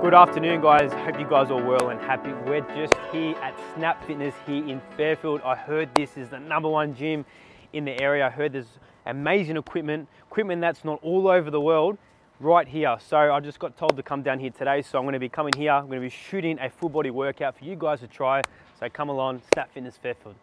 Good afternoon, guys. Hope you guys are well and happy. We're just here at Snap Fitness here in Fairfield. I heard this is the #1 gym in the area. I heard there's amazing equipment that's not all over the world, right here. So I just got told to come down here today. So I'm going to be coming here. I'm going to be shooting a full body workout for you guys to try. So come along, Snap Fitness Fairfield.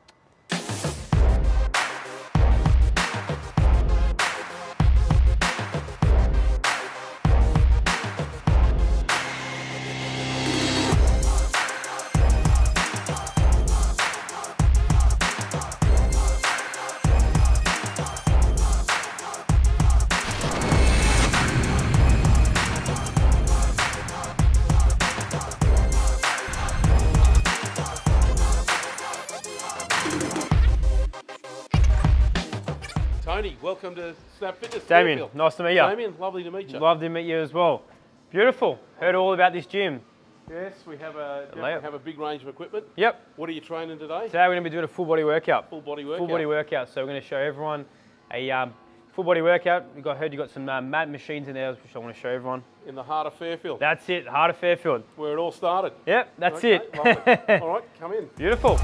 Tony, welcome to Snap Fitness. Damien, Fairfield. nice to meet you. Damien, lovely to meet you. Love to meet you as well. Beautiful. Heard all about this gym. Yes, we have a big range of equipment. Yep. What are you training today? Today we're going to be doing a full body workout. Full body workout. Full body workout. So we're going to show everyone a full body workout. Heard you got some mat machines in there, which I want to show everyone. In the heart of Fairfield. That's it, heart of Fairfield. Where it all started. Yep, that's okay, it. Lovely. All right, come in. Beautiful.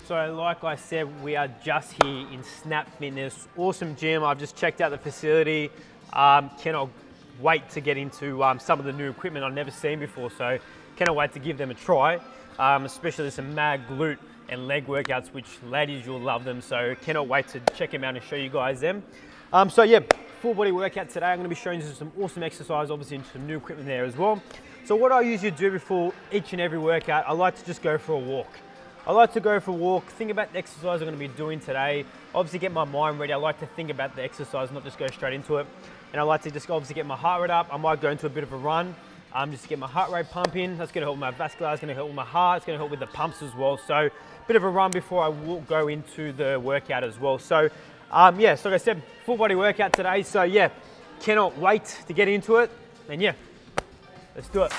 So like I said, we are just here in Snap Fitness. Awesome gym. I've just checked out the facility. Cannot wait to get into some of the new equipment I've never seen before. So cannot wait to give them a try. Especially some mad glute and leg workouts, which ladies, you'll love them. So cannot wait to check them out and show you guys them. So yeah, full body workout today. I'm going to be showing you some awesome exercise, obviously some new equipment there as well. So what I usually do before each and every workout, I like to just go for a walk. I like to go for a walk, think about the exercise I'm going to be doing today, obviously get my mind ready. I like to think about the exercise, not just go straight into it. And I like to just obviously get my heart rate up. I might go into a bit of a run, just to get my heart rate pumping. That's going to help my vascular, it's going to help with my heart, it's going to help with the pumps as well. So a bit of a run before I will go into the workout as well. So yeah, so like I said, full body workout today. So yeah, cannot wait to get into it. And yeah, let's do it.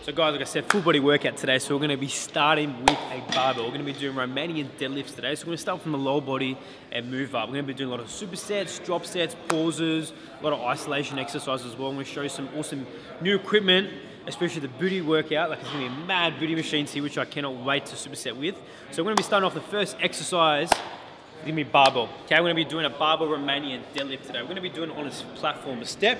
So guys, like I said, full body workout today. So we're going to be starting with a barbell. We're going to be doing Romanian deadlifts today. So we're going to start from the lower body and move up. We're going to be doing a lot of supersets, drop sets, pauses, a lot of isolation exercises as well. I'm going to show you some awesome new equipment, especially the booty workout. Like there's going to be mad booty machines here, which I cannot wait to superset with. So we're going to be starting off the first exercise. It's going to be barbell. Okay, we're going to be doing a barbell Romanian deadlift today. We're going to be doing it on a platform, a step.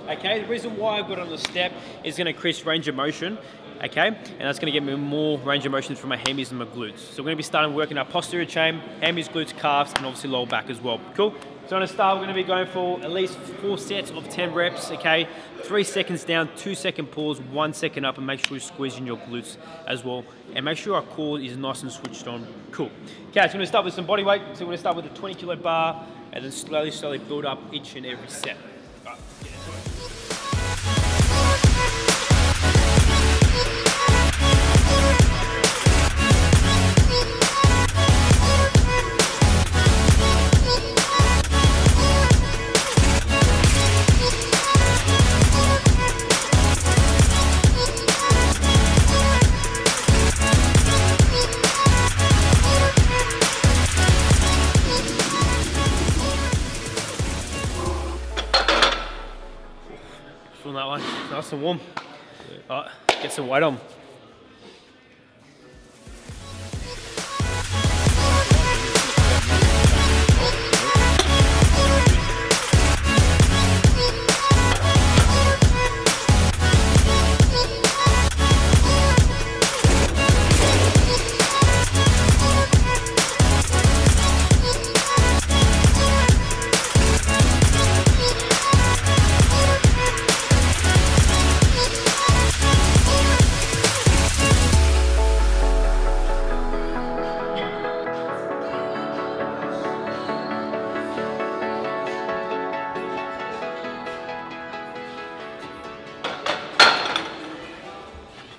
Okay, the reason why I've got it on the step is going to increase range of motion. Okay, and that's going to get me more range of motion from my hammies and my glutes. So we're going to be starting working our posterior chain, hammies, glutes, calves, and obviously lower back as well. Cool. So on a start, we're going to be going for at least 4 sets of 10 reps. Okay, 3 seconds down, 2-second pause, 1 second up, and make sure you're squeezing your glutes as well. And make sure our core is nice and switched on. Cool. Okay, so we're going to start with some body weight. So we're going to start with a 20-kilo bar, and then slowly build up each and every set. All right, get into it. Feeling that one, nice and warm. All right, get some weight on.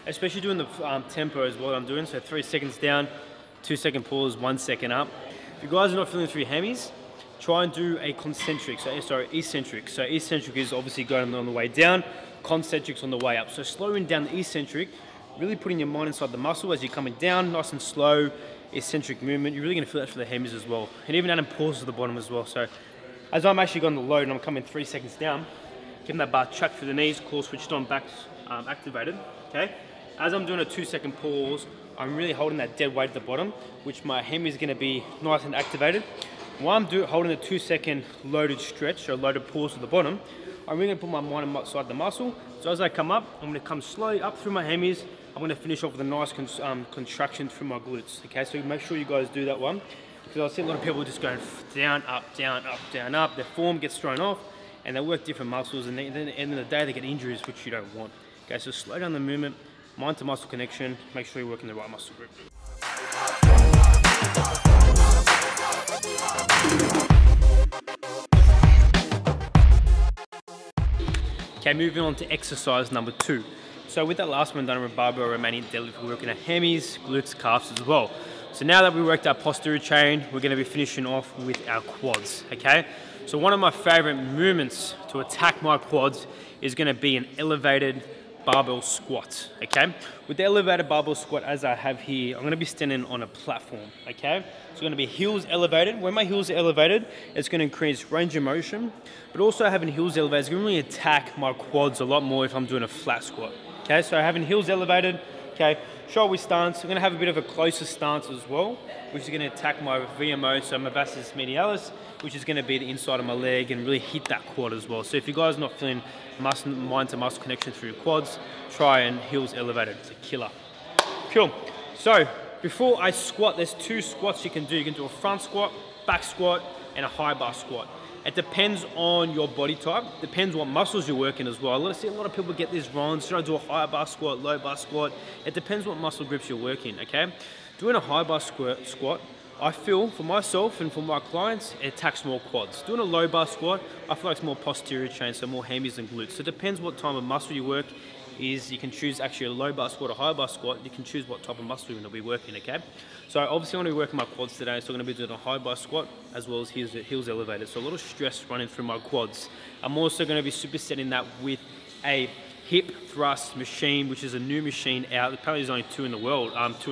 Especially doing the tempo is what I'm doing. So 3 seconds down, 2-second pause, 1 second up. If you guys are not feeling through your hammies, try and do a concentric, sorry, eccentric. So eccentric is obviously going on the way down, concentric's on the way up. So slowing down the eccentric Really putting your mind inside the muscle as you're coming down, nice and slow, eccentric movement. You're really going to feel that for the hemis as well. And even down in pause at the bottom as well. So as I'm actually going to load and I'm coming 3 seconds down, getting that bar chucked through the knees, core switched on, back activated, okay? As I'm doing a 2 second pause, I'm really holding that dead weight at the bottom, which my hem is going to be nice and activated. While I'm holding a 2 second loaded stretch, or loaded pause at the bottom, I'm really going to put my mind inside the muscle. So as I come up, I'm going to come slowly up through my hemis. I'm going to finish off with a nice contraction through my glutes, okay? So make sure you guys do that one, because I see a lot of people just going down, up, down, up, down, up. Their form gets thrown off, and they work different muscles, and then at the end of the day, they get injuries, which you don't want. Okay, so slow down the movement, mind to muscle connection, make sure you're working the right muscle group. Okay, moving on to exercise number 2. So with that last one done with barbell Romanian deadlift, we're working at hemis, glutes, calves as well. So now that we worked our posterior chain, we're going to be finishing off with our quads, okay? So one of my favorite movements to attack my quads is going to be an elevated barbell squat, okay? With the elevated barbell squat as I have here, I'm going to be standing on a platform, okay? So it's going to be heels elevated. When my heels are elevated, it's going to increase range of motion, but also having heels elevated is going to really attack my quads a lot more if I'm doing a flat squat, okay? So having heels elevated, okay, shoulder width stance. I'm going to have a bit of a closer stance as well, which is going to attack my VMO, so my vastus medialis, which is going to be the inside of my leg and really hit that quad as well. So if you guys are not feeling mind to muscle connection through your quads, try and heels elevated. It's a killer. Cool. So before I squat, there's 2 squats you can do. You can do a front squat, back squat, and a high bar squat. It depends on your body type, depends what muscles you're working as well. I see a lot of people get this wrong. Should I do a high bar squat, low bar squat? It depends what muscle groups you're working, okay? Doing a high bar squat, I feel for myself and for my clients, it attacks more quads. Doing a low bar squat, I feel like it's more posterior chain, so more hemis and glutes. So it depends what type of muscle you work. You can choose actually a low bar squat or high bar squat. You can choose what type of muscle you're going to be working, okay? So obviously I'm going to be working my quads today, so I'm going to be doing a high bar squat as well as heels elevated. So a lot of stress running through my quads. I'm also going to be supersetting that with a hip thrust machine, which is a new machine out. Apparently there's only 2 in the world, 2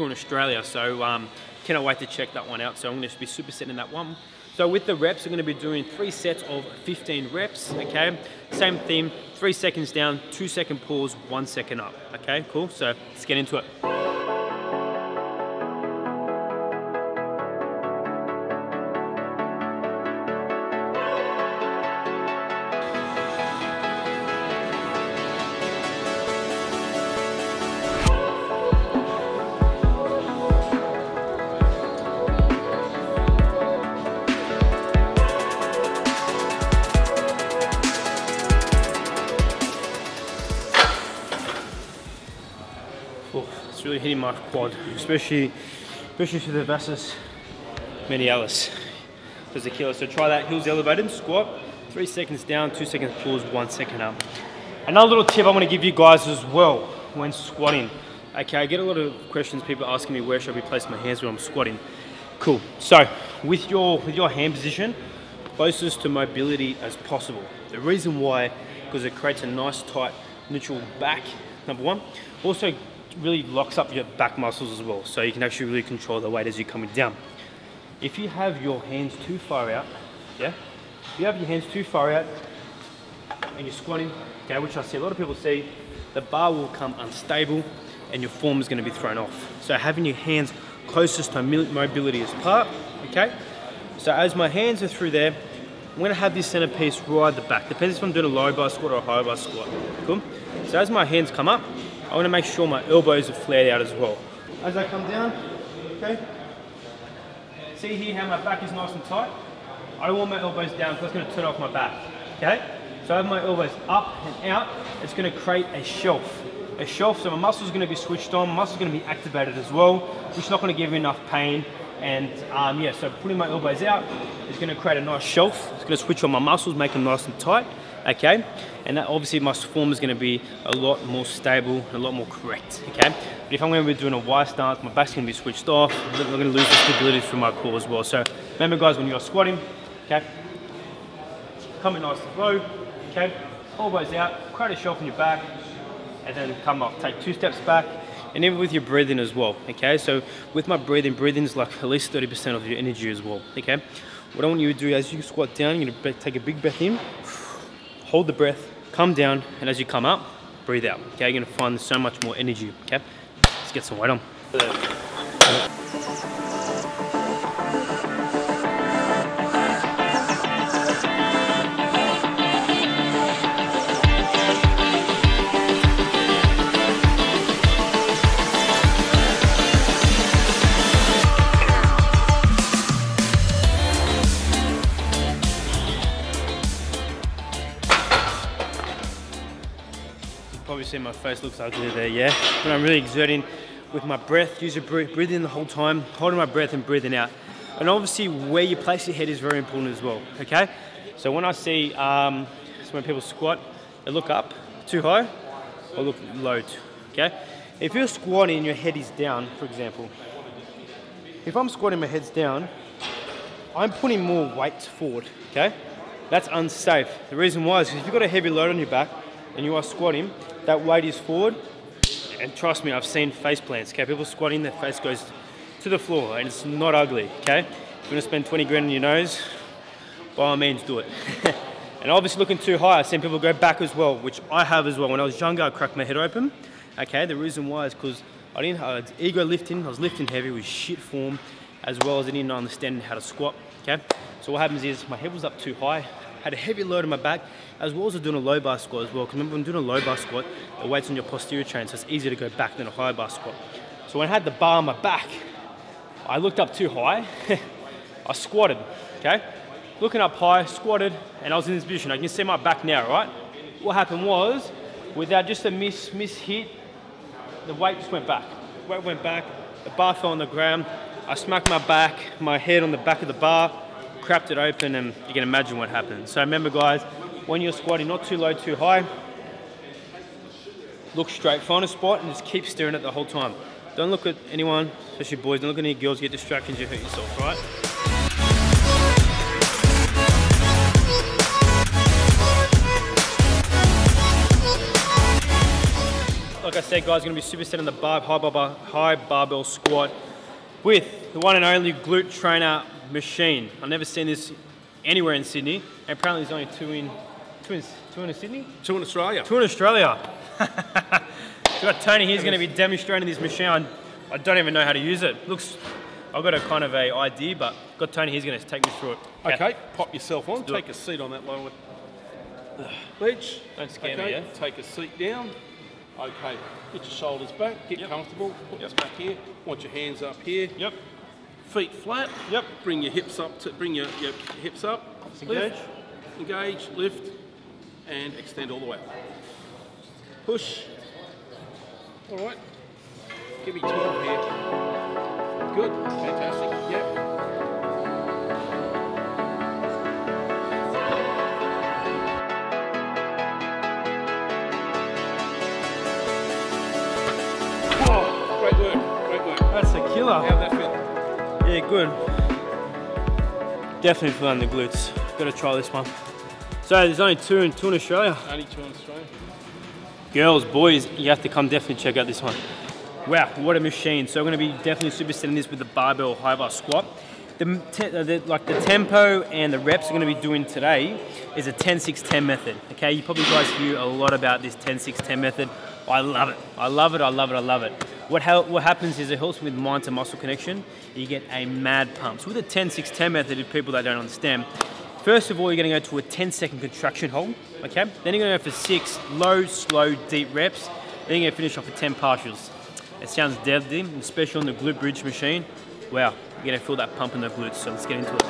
in Australia. So cannot wait to check that one out. So I'm going to be supersetting that one. So with the reps, I'm going to be doing 3 sets of 15 reps, okay? Same theme, 3 seconds down, 2 second pause, 1 second up, okay? Cool, so let's get into it. It's really hitting my quad, especially through the vastus medialis. There's a killer. So try that heels elevated squat, 3 seconds down, 2 seconds pause, 1 second up. Another little tip I'm going to give you guys as well when squatting. Okay, I get a lot of questions, people asking me where should I be placing my hands when I'm squatting. Cool. So with your hand position, closest to mobility as possible. The reason why, because it creates a nice tight neutral back, number one. Also really locks up your back muscles as well, so you can actually really control the weight as you're coming down. If you have your hands too far out, yeah? If you have your hands too far out and you're squatting, okay, which I see a lot of people see, the bar will come unstable and your form is going to be thrown off. So having your hands closest to mobility is part, okay? So as my hands are through there, I'm going to have this centerpiece right at the back. Depends if I'm doing a low bar squat or a high bar squat. Cool? So as my hands come up, I want to make sure my elbows are flared out as well. As I come down, okay? See here how my back is nice and tight? I don't want my elbows down because that's going to turn off my back, okay? So I have my elbows up and out. It's going to create a shelf. A shelf, so my muscles are going to be switched on, muscles are going to be activated as well, which is not going to give you enough pain. And yeah, so putting my elbows out is going to create a nice shelf. It's going to switch on my muscles, make them nice and tight, okay? And that obviously my form is going to be a lot more stable, a lot more correct, okay? But if I'm going to be doing a Y stance, my back's going to be switched off. I'm going to lose the stability through my core as well. So remember guys, when you're squatting, okay? Coming nice and low, okay? Elbows out, create a shelf in your back, and then come up. Take 2 steps back, and even with your breathing as well, okay? So with my breathing is like at least 30% of your energy as well, okay? What I want you to do as you squat down, you're gonna take a big breath in, hold the breath, come down, and as you come up, breathe out, okay? You're gonna find so much more energy, okay? Let's get some weight on. Probably see my face looks ugly there, yeah? But I'm really exerting with my breath, use your breathing the whole time, holding my breath and breathing out. And obviously where you place your head is very important as well, okay? So when I see, so when people squat, they look up too high or look low, okay? If you're squatting and your head is down, for example, if I'm squatting, my head's down, I'm putting more weight forward, okay? That's unsafe. The reason why is because if you've got a heavy load on your back and you are squatting, that weight is forward, and trust me, I've seen face plants, okay? People squatting, their face goes to the floor, and it's not ugly, okay? If you're gonna spend 20 grand on your nose, by all means do it. And obviously looking too high, I've seen people go back as well, which I have as well. When I was younger, I cracked my head open, okay? The reason why is because I was ego lifting, I was lifting heavy with shit form, as well as I didn't understand how to squat, okay? So what happens is, my head was up too high, had a heavy load on my back, as well as doing a low bar squat as well. Because remember, when doing a low bar squat, the weight's on your posterior chain, so it's easier to go back than a high bar squat. So when I had the bar on my back, I looked up too high, I squatted, okay? Looking up high, squatted, and I was in this position. I can see my back now, right? What happened was, without just a miss hit, the weight just went back. The weight went back, the bar fell on the ground, I smacked my back, my head on the back of the bar, cracked it open, and you can imagine what happened. So remember guys, when you're squatting, not too low, too high, look straight, find a spot and just keep staring at it the whole time. Don't look at anyone, especially boys, don't look at any girls, get distractions, you hurt yourself, right? Like I said guys, gonna be superset on the high barbell squat with the one and only glute trainer machine. I've never seen this anywhere in Sydney, and apparently there's only two in Sydney? 2 in Australia. 2 in Australia. So got Tony here's going to be demonstrating this machine. I don't even know how to use it. Looks, I've got a kind of a idea, but got Tony here's going to take me through it. Okay, pop yourself on, take a seat on that lower ledge. Don't scare me, yeah? Take a seat down. Okay, get your shoulders back, get comfortable, put this back here, want your hands up here. Yep. Feet flat. Yep. Bring your hips up. Bring your hips up. Engage. Engage. Lift, and extend all the way. Push. All right. Give me 12 here. Good. Fantastic. Yep. Oh, great work. Great work. That's a killer. How'd that feel? Yeah, good. Definitely feeling the glutes. Gotta try this one. So there's only two in Australia. Only 2 in Australia. Girls, boys, you have to come definitely check out this one. Wow, what a machine. So I'm gonna be definitely supersetting this with the barbell high bar squat. The tempo and the reps we're gonna be doing today is a 10-6-10 method. Okay, you probably guys hear a lot about this 10-6-10 method. I love it. I love it, I love it, I love it. What happens is it helps with mind to muscle connection. You get a mad pump. So with the 10-6-10 method, if people that don't understand, first of all, you're gonna go to a 10-second contraction hold, okay? Then you're gonna go for 6 low, slow, deep reps. Then you're gonna finish off with 10 partials. It sounds deadly, especially on the glute bridge machine. Wow, you're gonna feel that pump in the glutes, so let's get into it.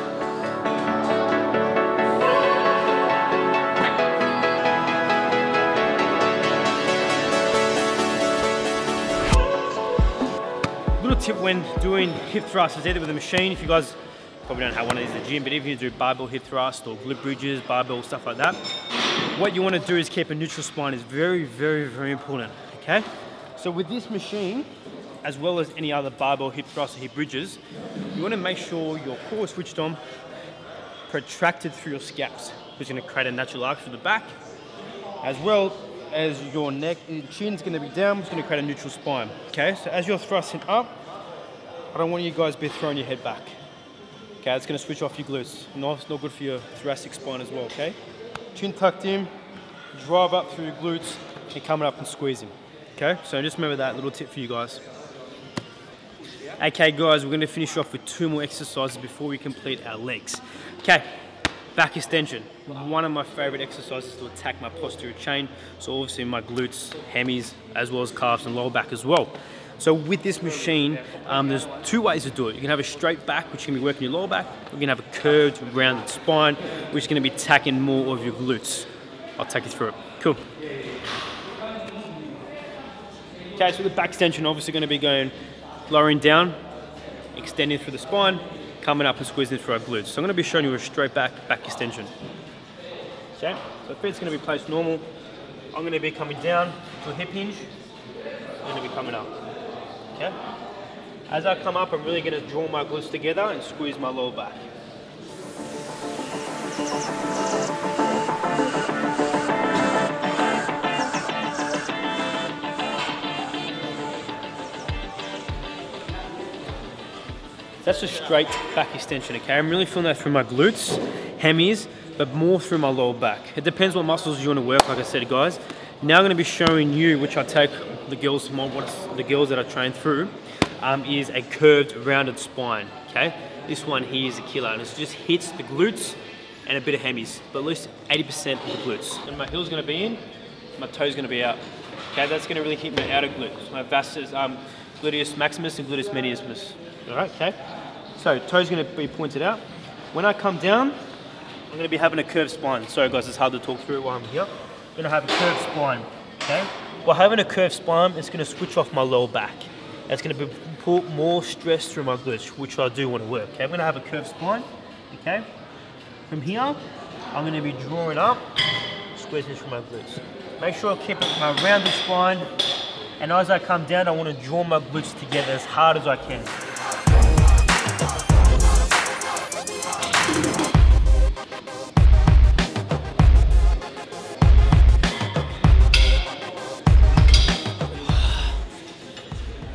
Little tip when doing hip thrusters, either with a machine, if you guys probably don't have one of these at the gym, but if you do barbell hip thrust or glute bridges, barbell, stuff like that, what you want to do is keep a neutral spine. Is very, very, very important, okay? So with this machine, as well as any other barbell hip thrust or hip bridges, you want to make sure your core is switched on, protracted through your scaps, which is going to create a natural arch through the back. As well, as your neck, your chin's gonna be down, it's gonna create a neutral spine, okay? So as you're thrusting up, I don't want you guys to be throwing your head back. Okay, it's gonna switch off your glutes. No, it's not good for your thoracic spine as well, okay? Chin tucked in, drive up through your glutes, and coming up and squeezing. Okay, so just remember that little tip for you guys. Okay guys, we're gonna finish off with 2 more exercises before we complete our legs. Okay, back extension. One of my favorite exercises to attack my posterior chain. So obviously my glutes, hammies, as well as calves and lower back as well. So with this machine, there's 2 ways to do it. You can have a straight back, which can be working your lower back. You can have a curved, rounded spine, which is gonna be attacking more of your glutes. I'll take you through it. Cool. Okay, so the back extension obviously gonna be going lowering down, extending through the spine, coming up and squeezing through our glutes. So I'm gonna be showing you a straight back extension. Okay, so feet's gonna be placed normal. I'm gonna be coming down to a hip hinge. I'm gonna be coming up. Okay? As I come up, I'm really gonna draw my glutes together and squeeze my lower back. That's a straight back extension, okay? I'm really feeling that through my glutes, hammies, but more through my lower back. It depends what muscles you want to work, like I said, guys. Now I'm going to be showing you, which I take the girls that I train through, is a curved, rounded spine, okay? This one here is a killer, and it just hits the glutes and a bit of hammies, but at least 80% of the glutes. And my heel's going to be in, my toe's going to be out. Okay, that's going to really hit my outer glutes, my vastus, gluteus maximus and gluteus medius. All right, okay? So toe's going to be pointed out. When I come down, I'm going to be having a curved spine. Sorry guys, it's hard to talk through while I'm here. I'm going to have a curved spine, okay? While having a curved spine, it's going to switch off my lower back. It's going to put more stress through my glutes, which I do want to work, okay? I'm going to have a curved spine, okay? From here, I'm going to be drawing up, squeezing through my glutes. Make sure I keep my rounded spine, and as I come down, I want to draw my glutes together as hard as I can.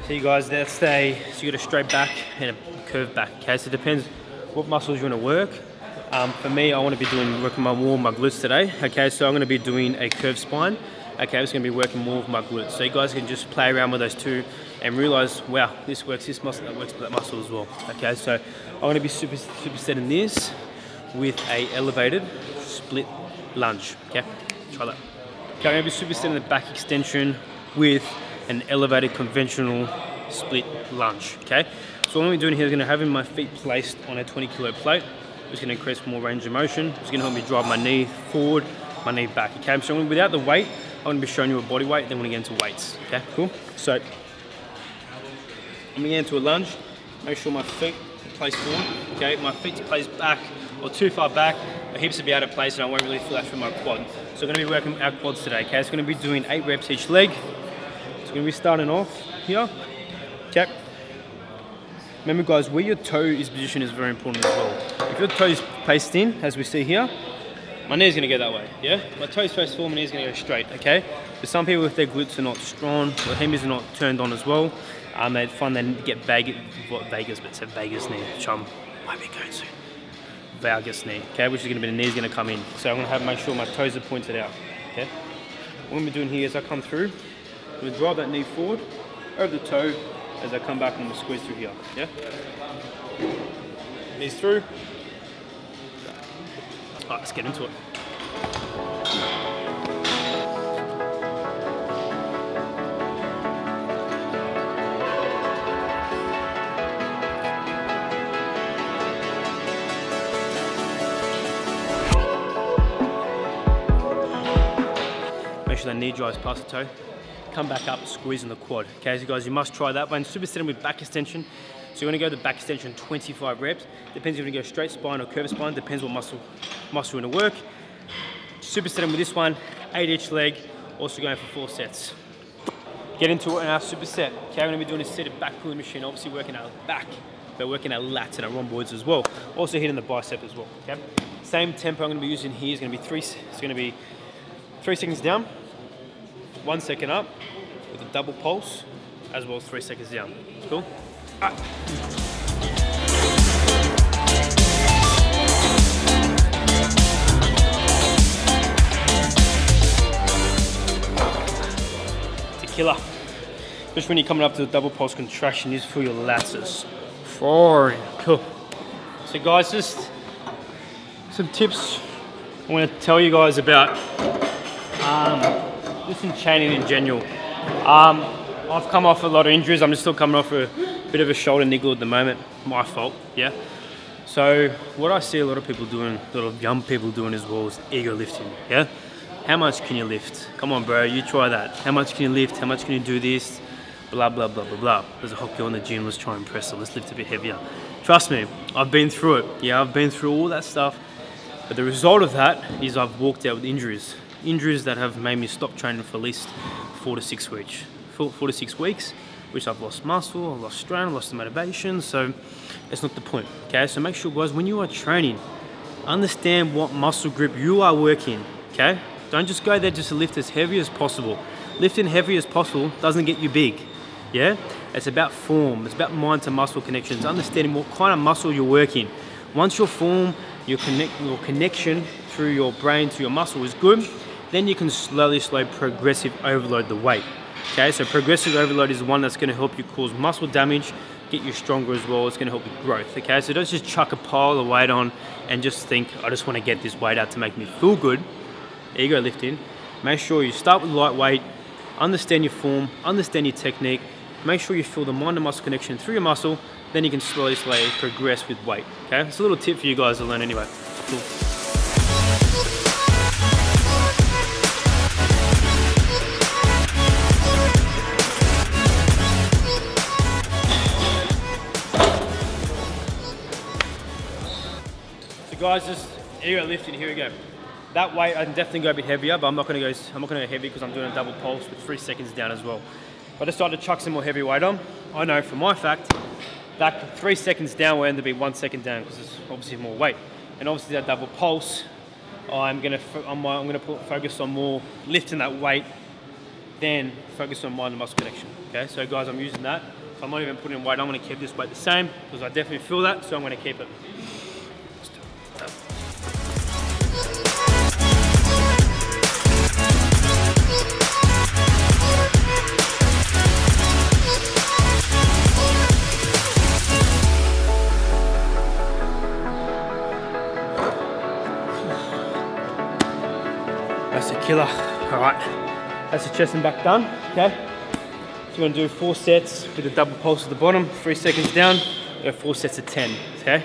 So you guys, so you got a straight back and a curved back, okay? So it depends what muscles you want to work. For me, I want to be working more of my glutes today, okay? So I'm going to be doing a curved spine, okay? I'm just going to be working more with my glutes. So you guys can just play around with those 2 and realize, wow, this works, this muscle, that works for that muscle as well, okay? So I'm going to be supersetting this with a elevated split lunge, okay? Try that. Okay, I'm going to be supersetting the back extension with an elevated conventional split lunge, okay? So what I'm doing here is going to have my feet placed on a 20 kilo plate. It's going to increase more range of motion. It's going to help me drive my knee forward, my knee back, okay? So without the weight, I'm going to be showing you a body weight, then we're going to get into weights, okay? Cool? So I'm going to get into a lunge. Make sure my feet are placed forward, okay? My feet's placed back or too far back. My hips will be out of place and I won't really feel that through my quad. So I'm going to be working our quads today, okay? It's going to be doing 8 reps each leg. We're going to be starting off here, okay? Remember guys, where your toe is positioned is very important as well. If your toe is placed in, as we see here, my knee's going to go that way, yeah? My toe's placed forward, my knee's going to go straight, okay? But some people, if their glutes are not strong, or hammies are not turned on as well, they find they get vagus knee, which I might be going soon. Vagus knee, okay? Which is going to be the knee's going to come in. So I'm going to have to make sure my toes are pointed out, okay? What I'm doing here is I come through, I'm going to drive that knee forward, over the toe, as I come back and I'm going to squeeze through here, yeah? Knees through. All right, let's get into it. Make sure that knee drives past the toe. Come back up, squeezing the quad. Okay, so guys, you must try that one. Supersetting with back extension. So you want to go to the back extension 25 reps. Depends if you want to go straight spine or curved spine. Depends what muscle you want to work. Supersetting with this one, 8 each leg. Also going for 4 sets. Get into it in our superset. Okay, we're going to be doing a seated back pulling machine. Obviously working our back, but working our lats and our rhomboids as well. Also hitting the bicep as well. Okay. Same tempo I'm going to be using here is going to be 3 seconds down, 1 second up with a double pulse, as well as 3 seconds down. Cool? All right. Killer. Just when you're coming up to the double pulse contraction, you just feel your lats forward. Cool. So guys, just some tips I want to tell you guys about just in training in general. I've come off a lot of injuries. I'm just still coming off a bit of a shoulder niggle at the moment. My fault, yeah. So what I see a lot of people doing, a lot of young people doing as well, is ego lifting, yeah. How much can you lift? Come on, bro, you try that. How much can you lift? How much can you do this? Blah, blah, blah, blah, blah. There's a hot girl in the gym, let's try and press it. Let's lift a bit heavier. Trust me, I've been through it. Yeah, I've been through all that stuff. But the result of that is I've walked out with injuries. Injuries that have made me stop training for at least 4 to 6 weeks. 4 to 6 weeks, which I've lost muscle, I've lost strain, I've lost the motivation. So that's not the point, okay? So make sure, guys, when you are training, understand what muscle group you are working, okay? Don't just go there just to lift as heavy as possible. Lifting heavy as possible doesn't get you big, yeah? It's about form, it's about mind to muscle connections, understanding what kind of muscle you're working. Once your form, your connection through your brain to your muscle is good, then you can slowly progressive overload the weight, okay? So progressive overload is the one that's gonna help you cause muscle damage, get you stronger as well, it's gonna help with growth, okay? So don't just chuck a pile of weight on and just think, I just wanna get this weight out to make me feel good. Ego lifting. Make sure you start with lightweight, understand your form, understand your technique, make sure you feel the mind and muscle connection through your muscle, then you can slowly progress with weight, okay? It's a little tip for you guys to learn anyway. Cool. So guys, just ego lifting, here we go. That weight, I can definitely go a bit heavier, but I'm not gonna go heavy because I'm doing a double pulse with 3 seconds down as well. If I decide to chuck some more heavy weight on, I know for my fact, that 3 seconds down will end up being 1 second down because it's obviously more weight. And obviously that double pulse, I'm gonna focus on more lifting that weight, then focus on mind and muscle connection. Okay, so guys, I'm using that. So I'm not even putting weight, I'm gonna keep this weight the same because I definitely feel that, so I'm gonna keep it. That's a killer. All right, that's the chest and back done, okay? So we're gonna do 4 sets with a double pulse at the bottom, 3 seconds down, we have 4 sets of 10, okay?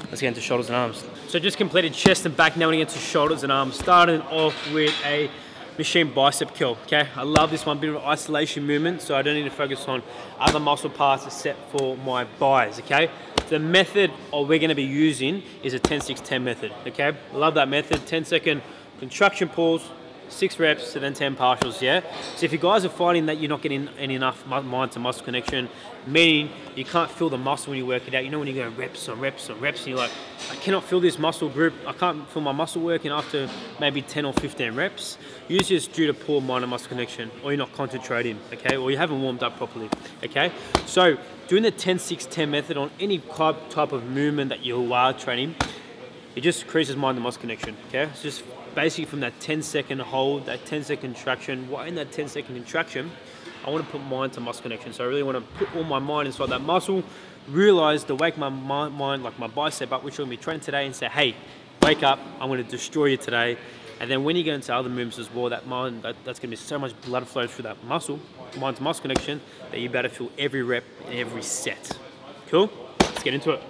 Let's get into shoulders and arms. So just completed chest and back, now we're gonna get to shoulders and arms. Starting off with a machine bicep curl, okay? I love this one, bit of an isolation movement, so I don't need to focus on other muscle parts except for my bis, okay? The method we're gonna be using is a 10-6-10 method, okay? Love that method, 10-second contraction pause, 6 reps, and then 10 partials, yeah? So if you guys are finding that you're not getting enough mind to muscle connection, meaning you can't feel the muscle when you work it out, you know when you go reps on reps on reps, and you're like, I cannot feel this muscle group, I can't feel my muscle working after maybe 10 or 15 reps, usually it's due to poor mind and muscle connection, or you're not concentrating, okay? Or you haven't warmed up properly, okay? So doing the 10-6-10 method on any type of movement that you are training, it just increases mind and muscle connection, okay? It's just basically from that 10-second hold, that 10-second contraction, in that 10-second contraction, I want to put mind to muscle connection. So I really want to put all my mind inside that muscle, realize to wake my mind, like my bicep up, which I'm going to be training today, and say, hey, wake up, I'm going to destroy you today. And then when you get into other movements as well, that's going to be so much blood flow through that muscle, mind to muscle connection, that you better feel every rep and every set. Cool? Let's get into it.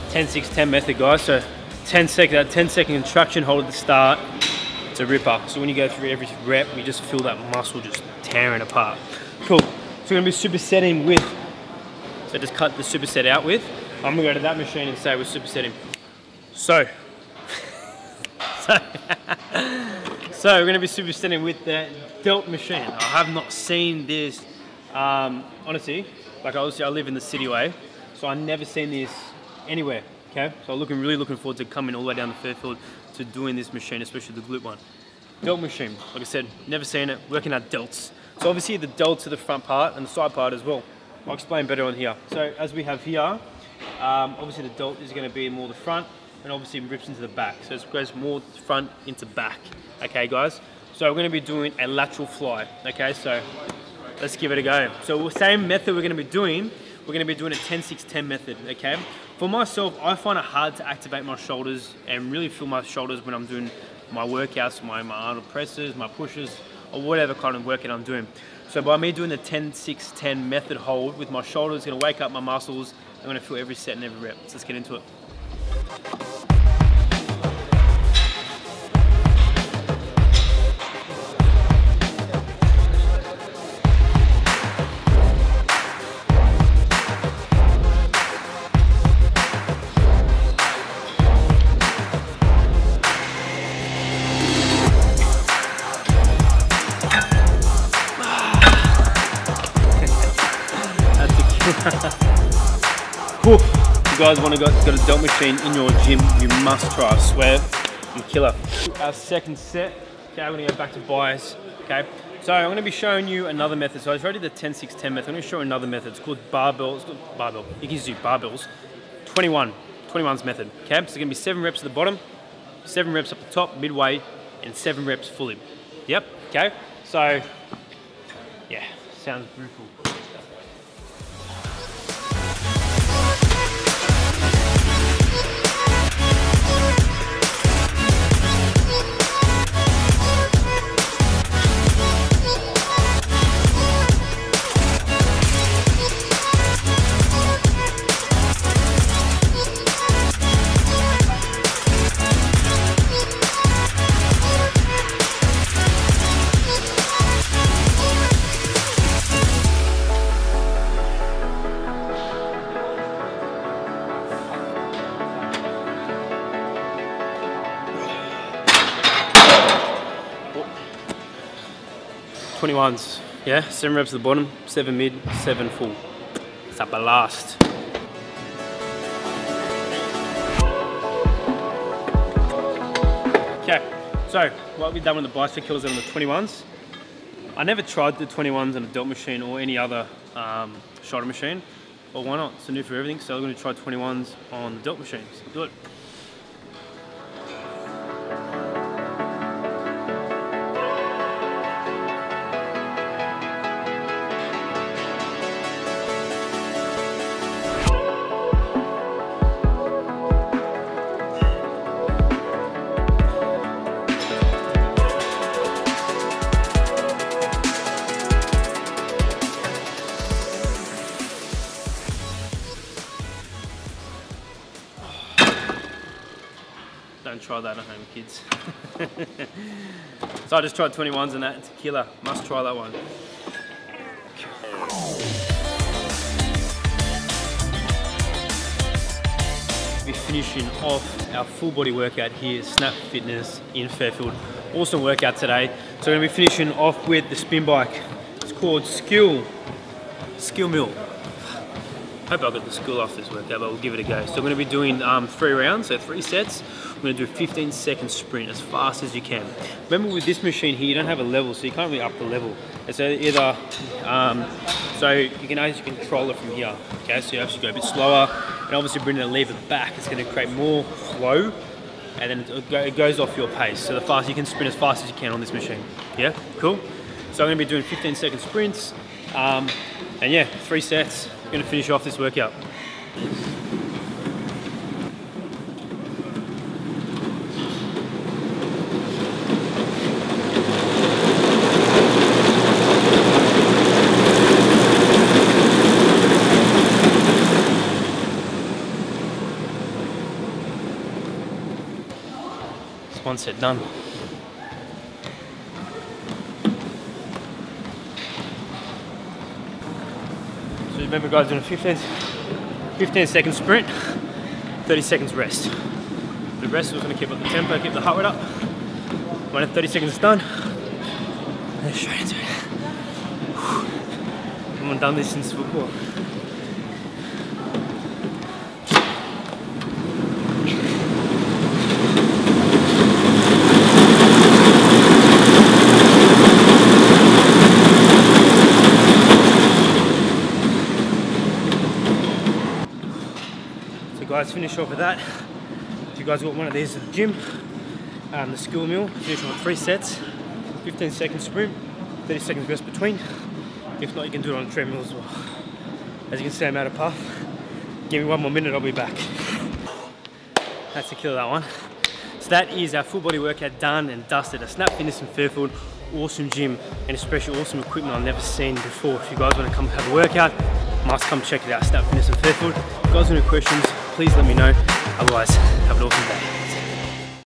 10-6-10 method, guys. So 10-second contraction hold at the start. It's a ripper. So when you go through every rep, you just feel that muscle just tearing apart. Cool. So we're gonna be supersetting with, so just cut the superset out with. I'm gonna go to that machine and say we're supersetting. So, So we're going to be super standing with the delt machine. I have not seen this, honestly, like obviously I live in the city way, so I've never seen this anywhere, okay? So I'm really looking forward to coming all the way down to Fairfield to doing this machine, especially the glute one. Delt machine, like I said, never seen it, working at delts. So obviously the delts are the front part and the side part as well. I'll explain better on here. So as we have here, obviously the delt is going to be more the front, and obviously rips into the back. So it goes more front into back. Okay guys, so we're going to be doing a lateral fly. Okay, so let's give it a go. So the same method we're going to be doing a 10-6-10 method. Okay, for myself, I find it hard to activate my shoulders and really feel my shoulders when I'm doing my workouts, my Arnold presses, my pushes, or whatever kind of workout I'm doing. So by me doing the 10-6-10 method hold with my shoulders, going to wake up my muscles. I'm going to feel every set and every rep. So let's get into it. If you guys want to got a delt machine in your gym, you must try. I swear, you killer. Our second set. Okay, we're going to go back to bias. Okay, so I'm going to be showing you another method. So I already did the 10-6-10 method. I'm going to show you another method. It's called barbell. It's called barbell. You can just do barbells. 21's method. Okay, so it's going to be 7 reps at the bottom, 7 reps up the top, midway, and 7 reps fully. Yep. Okay. So yeah, sounds brutal. Ones, yeah, 7 reps at the bottom, 7 mid, 7 full. It's up a last. Okay, so what we've done with the bicep curls on the 21s. I never tried the 21s on a delt machine or any other shoulder machine. Well, why not? It's new for everything, so I'm going to try 21s on the delt machine. So do it. Don't try that at home, kids. So I just tried 21s and that, it's a killer. Must try that one. We're finishing off our full body workout here at Snap Fitness in Fairfield. Awesome workout today. So we're going to be finishing off with the spin bike. It's called Skill Mill. Hope I got the skill off this workout, but we'll give it a go. So we're going to be doing 3 rounds, so 3 sets. We're going to do a 15-second sprint as fast as you can. Remember with this machine here, you don't have a level, so you can't really up the level. It's either, so you can actually control it from here. Okay, so you actually go a bit slower, and obviously bring the lever back. It's going to create more flow, and then it goes off your pace. So you can sprint as fast as you can on this machine. Yeah, cool. So I'm going to be doing 15-second sprints, and yeah, 3 sets. I'm going to finish off this workout. It's 1 set done. Remember guys, doing a 15-second sprint, 30 seconds rest. The rest we're going to keep up the tempo, keep the heart rate up. When 30 seconds is done, and straight into it. I haven't done this since football. So guys, finish off with that. If you guys got one of these at the gym, the skill meal, finish on 3 sets, 15 second sprint, 30 seconds rest between. If not, you can do it on a treadmill as well. As you can see, I'm out of puff. Give me 1 more minute, I'll be back. That's a killer, that one. So that is our full body workout done and dusted. A Snap Fitness in Fairfield, awesome gym, and especially awesome equipment I've never seen before. If you guys want to come have a workout, must come check it out, Snap Fitness in Fairfield. If you guys have any questions, please let me know. Otherwise, have a